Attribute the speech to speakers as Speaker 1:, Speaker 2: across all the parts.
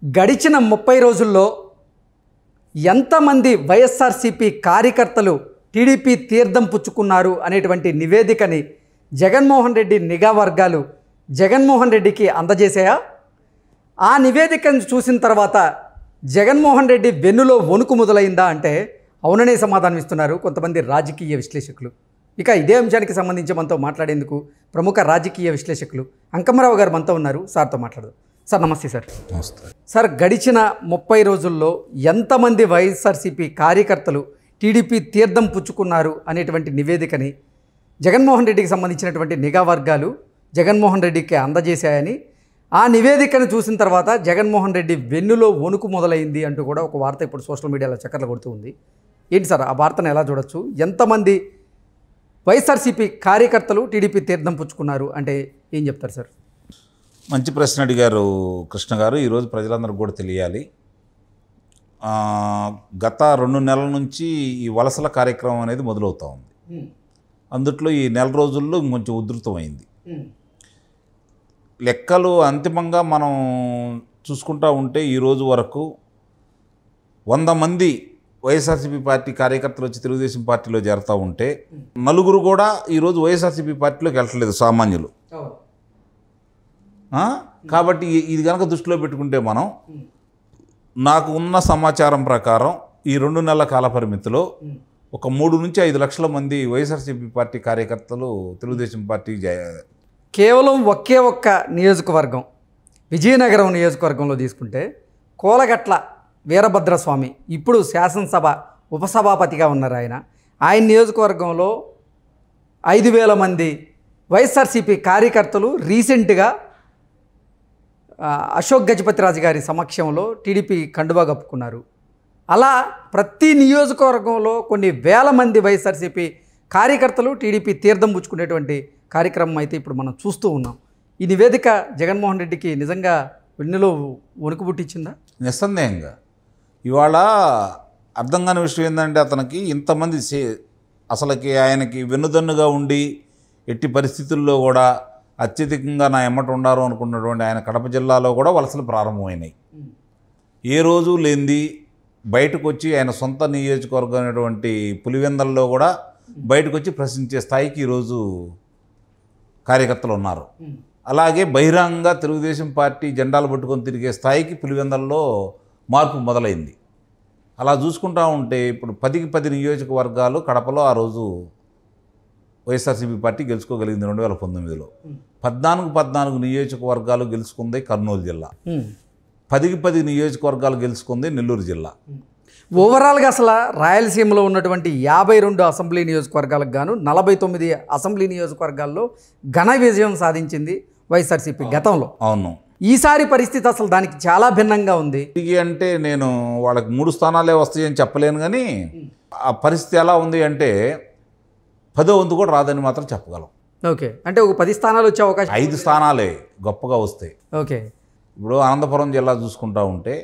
Speaker 1: గడిచిన 30 రోజుల్లో ఎంతమంది వైఎస్ఆర్సీపీ కార్యకర్తలు టీడీపీ తీర్థం పుచ్చుకున్నారు అనేటువంటి నివేదికని జగన్మోహన్ రెడ్డి నిఘా వర్గాలు జగన్మోహన్ రెడ్డికి అందజేశాయా? ఆ నివేదికను చూసిన తర్వాత జగన్మోహన్ రెడ్డి వెన్నులో వణుకు మొదలైందా అంటే అవుననే సమాధానం ఇస్తున్నారు కొంతమంది రాజకీయ విశ్లేషకులు. ఇక ఇదే అంశానికి సంబంధించి మనతో మాట్లాడేందుకు ప్రముఖ రాజకీయ విశ్లేషకులు అంకమ్మరావు గారు మనతో ఉన్నారు. సార్తో మాట్లాడదాం. సార్ నమస్తే. సార్
Speaker 2: నమస్తే.
Speaker 1: సార్, గడిచిన 30 రోజుల్లో ఎంతమంది వైఎస్ఆర్సీపీ కార్యకర్తలు టీడీపీ తీర్థం పుచ్చుకున్నారు అనేటువంటి నివేదికని జగన్మోహన్ రెడ్డికి సంబంధించినటువంటి నిఘా వర్గాలు జగన్మోహన్ రెడ్డికి అందజేశాయని, ఆ నివేదికను చూసిన తర్వాత జగన్మోహన్ రెడ్డి వెన్నులో వణుకు మొదలైంది అంటూ కూడా ఒక వార్త ఇప్పుడు సోషల్ మీడియాలో చక్కర్లు కొడుతూ ఉంది. ఏంటి సార్ ఆ వార్తను ఎలా చూడొచ్చు? ఎంతమంది వైఎస్ఆర్సీపీ కార్యకర్తలు టీడీపీ తీర్థం పుచ్చుకున్నారు అంటే ఏం చెప్తారు సార్?
Speaker 2: మంచి ప్రశ్న అడిగారు కృష్ణ గారు. ఈరోజు ప్రజలందరికీ కూడా తెలియాలి. గత 2 నెలల నుంచి ఈ వలసల కార్యక్రమం అనేది మొదలవుతూ ఉంది. అందుట్లో ఈ నెల రోజుల్లో కొంచెం ఉధృతమైంది. లెక్కలు అంతిమంగా మనం చూసుకుంటూ ఉంటే ఈరోజు వరకు 100 మంది వైఎస్ఆర్సీపీ పార్టీ కార్యకర్తలు వచ్చి తెలుగుదేశం పార్టీలో చేరుతూ ఉంటే 4 కూడా ఈరోజు వైఎస్ఆర్సీపీ పార్టీలోకి వెళ్ళట్లేదు, సామాన్యులు. కాబట్టి ఇది కనుక దృష్టిలో పెట్టుకుంటే మనం, నాకు ఉన్న సమాచారం ప్రకారం ఈ 2 నెలల కాల పరిమితిలో ఒక 3 నుంచి 5 లక్షల మంది వైఎస్ఆర్సీపీ పార్టీ కార్యకర్తలు తెలుగుదేశం పార్టీ
Speaker 1: కేవలం ఒకే ఒక్క నియోజకవర్గం విజయనగరం నియోజకవర్గంలో తీసుకుంటే కోలగట్ల వీరభద్రస్వామి ఇప్పుడు శాసనసభ ఉపసభాపతిగా ఉన్నారు. ఆయన నియోజకవర్గంలో 5,000 మంది వైఎస్ఆర్సీపీ కార్యకర్తలు రీసెంట్గా అశోక్ గజపతిరాజు గారి సమక్షంలో టీడీపీ కండువా కప్పుకున్నారు. అలా ప్రతి నియోజకవర్గంలో కొన్ని వేల మంది వైఎస్ఆర్సీపీ కార్యకర్తలు టీడీపీ తీర్థం పుచ్చుకునేటువంటి కార్యక్రమం అయితే ఇప్పుడు మనం చూస్తూ ఉన్నాం. ఈ నివేదిక జగన్మోహన్ రెడ్డికి నిజంగా వెన్నులో వణుకు పుట్టించిందా?
Speaker 2: నిస్సందేహంగా. ఇవాళ అర్థం కాని విషయం ఏంటంటే, అతనికి ఇంతమంది అసలుకి ఆయనకి వెన్నుదన్నుగా ఉండి ఎట్టి పరిస్థితుల్లో కూడా అత్యధికంగా నా ఎమ్మట ఉండారు అనుకున్నటువంటి ఆయన కడప జిల్లాలో కూడా వలసలు ప్రారంభమైనాయి. ఏ రోజు లేనిది బయటకు వచ్చి ఆయన సొంత నియోజకవర్గం అయినటువంటి పులివెందల్లో కూడా బయటకు వచ్చి ప్రశ్నించే స్థాయికి ఈరోజు కార్యకర్తలు ఉన్నారు. అలాగే బహిరంగంగా తెలుగుదేశం పార్టీ జెండాలు పట్టుకొని తిరిగే స్థాయికి పులివెందల్లో మార్పు మొదలైంది. అలా చూసుకుంటూ ఉంటే ఇప్పుడు 10కి 10 నియోజకవర్గాలు కడపలో ఆ రోజు వైఎస్ఆర్సీపీ పార్టీ గెలుచుకోగలిగింది 2019లో. 14 నియోజకవర్గాలు గెలుచుకుంది కర్నూలు జిల్లా, 10కి 10 నియోజకవర్గాలు గెలుచుకుంది నెల్లూరు జిల్లా.
Speaker 1: ఓవరాల్గా అసలు రాయలసీమలో ఉన్నటువంటి 52 అసెంబ్లీ నియోజకవర్గాలకు గాను 49 అసెంబ్లీ నియోజకవర్గాల్లో ఘన విజయం సాధించింది వైఎస్ఆర్సీపీ గతంలో.
Speaker 2: అవును.
Speaker 1: ఈసారి పరిస్థితి అసలు దానికి చాలా భిన్నంగా ఉంది.
Speaker 2: ఇది అంటే నేను వాళ్ళకి 3 స్థానాలే వస్తాయని చెప్పలేను, కానీ ఆ పరిస్థితి ఎలా ఉంది అంటే 10వ వంతు కూడా రాదని మాత్రం చెప్పగలం.
Speaker 1: ఓకే, అంటే ఒక 10 స్థానాలు వచ్చే అవకాశం,
Speaker 2: 5 స్థానాలే గొప్పగా వస్తాయి.
Speaker 1: ఓకే,
Speaker 2: ఇప్పుడు అనంతపురం జిల్లా చూసుకుంటా ఉంటే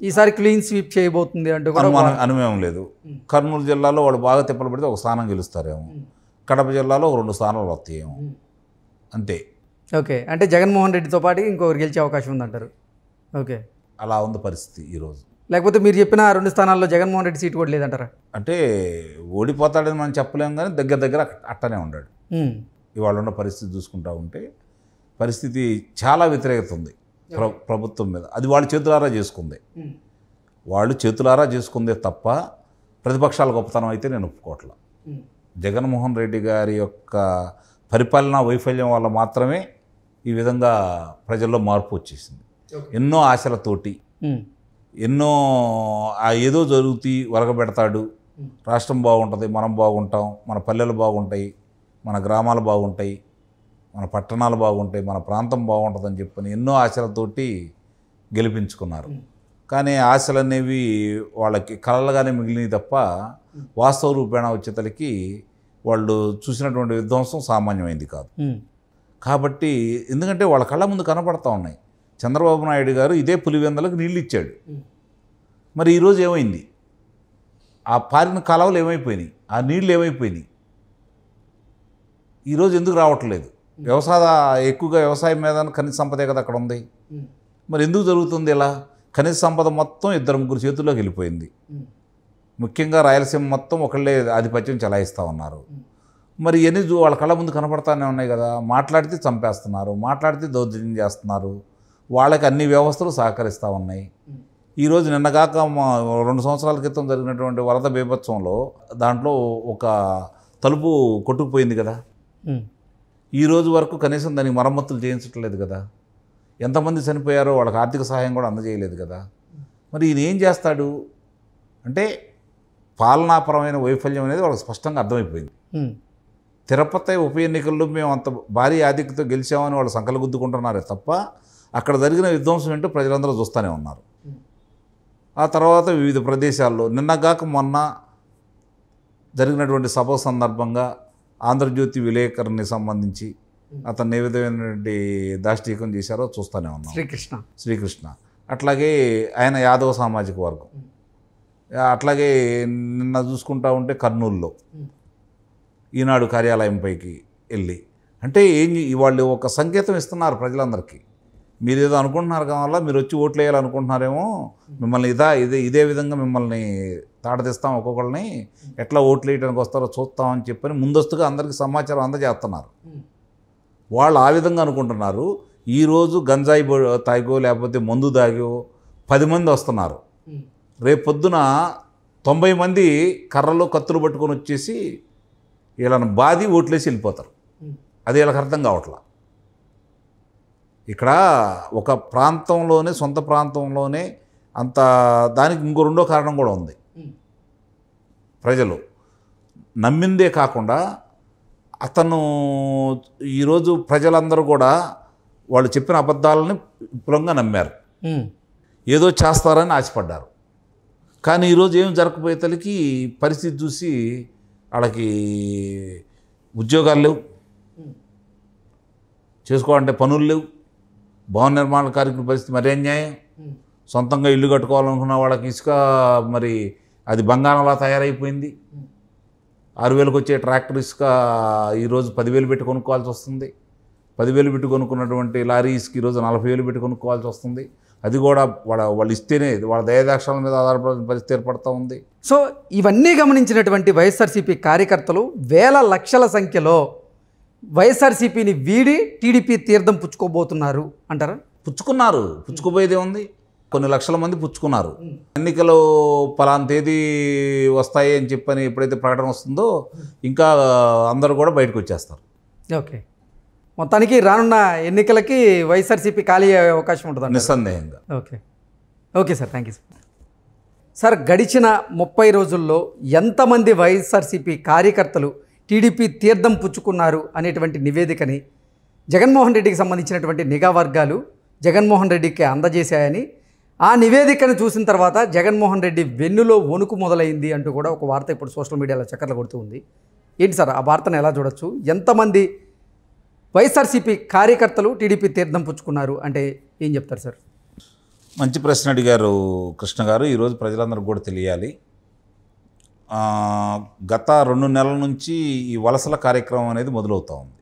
Speaker 1: ఈసారి క్లీన్ స్వీప్ చేయబోతుంది అంటూ
Speaker 2: అనుమేం లేదు. కర్నూలు జిల్లాలో వాళ్ళు బాగా తిప్పలు పెడితే ఒక స్థానం గెలుస్తారేమో, కడప జిల్లాలో ఒక 2 స్థానాలు వస్తాయేమో, అంతే.
Speaker 1: ఓకే, అంటే జగన్మోహన్ రెడ్డితో పాటు ఇంకొకరు గెలిచే అవకాశం ఉందంటారు. ఓకే,
Speaker 2: అలా ఉంది పరిస్థితి ఈరోజు.
Speaker 1: లేకపోతే మీరు చెప్పిన 2 స్థానాల్లో జగన్మోహన్ రెడ్డి సీటు కూడా లేదంటారా?
Speaker 2: అంటే ఓడిపోతాడని మనం చెప్పలేము, కానీ దగ్గర అట్టనే ఉన్నాడు. ఇవాళ ఉన్న పరిస్థితి చూసుకుంటా ఉంటే పరిస్థితి చాలా వ్యతిరేకత ఉంది ప్రభుత్వం మీద. అది వాళ్ళు చేతులారా చేసుకుందే తప్ప ప్రతిపక్షాల గొప్పతనం అయితే నేను ఒప్పుకోవట్లా. జగన్మోహన్ రెడ్డి గారి యొక్క పరిపాలనా వైఫల్యం వల్ల మాత్రమే ఈ విధంగా ప్రజల్లో మార్పు వచ్చేసింది. ఎన్నో ఆశలతోటి, ఎన్నో ఏదో జరుగుతూ వరగబెడతాడు, రాష్ట్రం బాగుంటుంది, మనం బాగుంటాం, మన పల్లెలు బాగుంటాయి, మన గ్రామాలు బాగుంటాయి, మన పట్టణాలు బాగుంటాయి, మన ప్రాంతం బాగుంటుందని చెప్పని ఎన్నో ఆశలతోటి గెలిపించుకున్నారు. కానీ ఆశలు అనేవి వాళ్ళకి కలలుగానే మిగిలినవి తప్ప వాస్తవ రూపేణ వచ్చేతలకి వాళ్ళు చూసినటువంటి విధ్వంసం సామాన్యమైంది కాదు. కాబట్టి ఎందుకంటే వాళ్ళ కళ్ళ ముందు కనపడతా ఉన్నాయి. చంద్రబాబు నాయుడు గారు ఇదే పులివెందలకు నీళ్ళు ఇచ్చాడు. మరి ఈరోజు ఏమైంది? ఆ పారిన కాలువలు ఏమైపోయినాయి? ఆ నీళ్ళు ఏమైపోయినాయి? ఈరోజు ఎందుకు రావట్లేదు? ఎక్కువగా వ్యవసాయం మీద ఖనిజ సంపదే కదా అక్కడ ఉంది. మరి ఎందుకు జరుగుతుంది ఇలా? ఖనిజ సంపద మొత్తం ఇద్దరు ముగ్గురు చేతుల్లోకి వెళ్ళిపోయింది. ముఖ్యంగా రాయలసీమ మొత్తం ఒకళ్ళే ఆధిపత్యం చెలాయిస్తూ ఉన్నారు. మరి ఇవన్నీ వాళ్ళ కళ్ళ ముందు కనపడతానే ఉన్నాయి కదా. మాట్లాడితే చంపేస్తున్నారు, మాట్లాడితే దౌర్జన్యం చేస్తున్నారు. వాళ్ళకి అన్ని వ్యవస్థలు సహకరిస్తూ ఉన్నాయి. ఈరోజు నిన్నగాక 2 సంవత్సరాల క్రితం జరిగినటువంటి వరద బీభత్సంలో దాంట్లో ఒక తలుపు కొట్టుకుపోయింది కదా. ఈ రోజు వరకు కనీసం దానికి మరమ్మతులు చేయించట్లేదు కదా. ఎంతమంది చనిపోయారో వాళ్ళకి ఆర్థిక సహాయం కూడా అందజేయలేదు కదా. మరి ఈయన ఏం చేస్తాడు అంటే పాలనాపరమైన వైఫల్యం అనేది వాళ్ళకి స్పష్టంగా అర్థమైపోయింది. తిరుపతి ఉప ఎన్నికల్లో మేము అంత భారీ ఆధిక్యతతో గెలిచామని వాళ్ళు సంకలు గుద్దుకుంటున్నారే తప్ప అక్కడ జరిగిన విధ్వంసం ఏంటో ప్రజలందరూ చూస్తూనే ఉన్నారు. ఆ తర్వాత వివిధ ప్రదేశాల్లో నిన్నగాక మొన్న జరిగినటువంటి సభ సందర్భంగా ఆంధ్రజ్యోతి విలేకరుని సంబంధించి అతను ఏ విధమైనటువంటి దాష్టీకం చేశారో చూస్తూనే ఉన్నాం. శ్రీకృష్ణ అట్లాగే ఆయన యాదవ సామాజిక వర్గం. అట్లాగే నిన్న చూసుకుంటా ఉంటే కర్నూలులో ఈనాడు కార్యాలయంపైకి వెళ్ళి అంటే వాళ్ళు ఒక సంకేతం ఇస్తున్నారు ప్రజలందరికీ. మీరు ఏదో అనుకుంటున్నారు కావాలా, మీరు వచ్చి ఓట్లు వేయాలనుకుంటున్నారేమో, మిమ్మల్ని ఇదే విధంగా మిమ్మల్ని తాడదీస్తాం, ఒక్కొక్కరిని ఎట్లా ఓట్లు వేయడానికి వస్తారో చూస్తామని చెప్పని ముందస్తుగా అందరికీ సమాచారం అందజేస్తున్నారు. వాళ్ళు ఆ విధంగా అనుకుంటున్నారు. ఈరోజు గంజాయి తాగో లేకపోతే మందు తాగో 10 మంది వస్తున్నారు. రేపు పొద్దున 90 మంది కర్రలో కత్తులు పట్టుకొని వచ్చేసి వీళ్ళని బాది ఓట్లేసి వెళ్ళిపోతారు. అది వీళ్ళకి అర్థం కావట్లా. ఇక్కడ ఒక ప్రాంతంలోనే సొంత ప్రాంతంలోనే అంత దానికి ఇంకో రెండో కారణం కూడా ఉంది. ప్రజలు నమ్మిందే కాకుండా అతను ఈరోజు ప్రజలందరూ కూడా వాళ్ళు చెప్పిన అబద్ధాలని విపులంగా నమ్మారు. ఏదో చేస్తారని ఆశపడ్డారు. కానీ ఈరోజు ఏం జరగకపోయేతలకి పరిస్థితి చూసి వాళ్ళకి ఉద్యోగాలు లేవు, చేసుకోవాలంటే పనులు లేవు, భవన నిర్మాణ కార్మికుల పరిస్థితి మరీ అన్యాయం. సొంతంగా ఇల్లు కట్టుకోవాలనుకున్న వాళ్ళకి ఇసుక మరి అది బంగారంలా తయారైపోయింది. 6,000కి వచ్చే ట్రాక్టర్ ఇసుక ఈరోజు 10,000 పెట్టి కొనుక్కోవాల్సి వస్తుంది. 10,000 పెట్టి కొనుక్కున్నటువంటి లారీ ఇసుక ఈరోజు 40,000 పెట్టి కొనుక్కోవాల్సి వస్తుంది. అది కూడా వాళ్ళు ఇస్తేనే వాళ్ళ దయాదాక్షాల మీద ఆధారపడిన పరిస్థితి ఏర్పడుతూ ఉంది.
Speaker 1: సో ఇవన్నీ గమనించినటువంటి వైఎస్ఆర్సీపీ కార్యకర్తలు వేల లక్షల సంఖ్యలో వైఎస్ఆర్సీపీని వీడి టీడీపీ తీర్థం పుచ్చుకోబోతున్నారు అంటారా?
Speaker 2: పుచ్చుకుపోయేదే ఉంది. కొన్ని లక్షల మంది పుచ్చుకున్నారు. ఎన్నికలు పలానా తేదీ వస్తాయి అని చెప్పని ఎప్పుడైతే ప్రకటన వస్తుందో ఇంకా అందరూ కూడా బయటకు వచ్చేస్తారు.
Speaker 1: ఓకే, మొత్తానికి రానున్న ఎన్నికలకి వైఎస్ఆర్సీపీ ఖాళీ అయ్యే అవకాశం ఉంటుంది
Speaker 2: నిస్సందేహంగా.
Speaker 1: Okay sir, thank you sir. గడిచిన 30 రోజుల్లో ఎంతమంది వైఎస్ఆర్సీపీ కార్యకర్తలు టీడీపీ తీర్థం పుచ్చుకున్నారు అనేటువంటి నివేదికని జగన్మోహన్ రెడ్డికి సంబంధించినటువంటి నిఘా వర్గాలు జగన్మోహన్ రెడ్డికి అందజేశాయని, ఆ నివేదికను చూసిన తర్వాత జగన్మోహన్ రెడ్డి వెన్నులో వణుకు మొదలైంది అంటూ కూడా ఒక వార్త ఇప్పుడు సోషల్ మీడియాలో చక్కర్లు కొడుతూ ఉంది. ఏంటి సార్ ఆ వార్తను ఎలా చూడొచ్చు? ఎంతమంది వైఎస్ఆర్సీపీ కార్యకర్తలు టీడీపీ తీర్థం పుచ్చుకున్నారు అంటే ఏం చెప్తారు సార్?
Speaker 2: మంచి ప్రశ్న అడిగారు కృష్ణ గారు. ఈరోజు ప్రజలందరికీ కూడా తెలియాలి. గత 2 నెలల నుంచి ఈ వలసల కార్యక్రమం అనేది మొదలవుతూ ఉంది.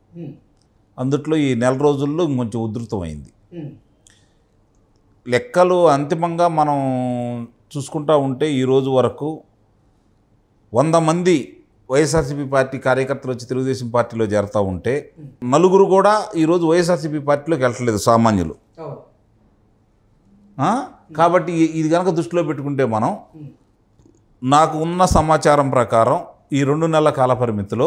Speaker 2: అందుట్లో ఈ నెల రోజుల్లో కొంచెం ఉధృతమైంది. లెక్కలు అంతిమంగా మనం చూసుకుంటూ ఉంటే ఈరోజు వరకు 100 మంది వైఎస్ఆర్సీపీ పార్టీ కార్యకర్తలు వచ్చి తెలుగుదేశం పార్టీలో చేరుతూ ఉంటే 4 కూడా ఈరోజు వైఎస్ఆర్సీపీ పార్టీలోకి వెళ్ళట్లేదు సామాన్యులు. కాబట్టి ఇది కనుక దృష్టిలో పెట్టుకుంటే మనం నాకు ఉన్న సమాచారం ప్రకారం ఈ 2 నెలల కాల పరిమితిలో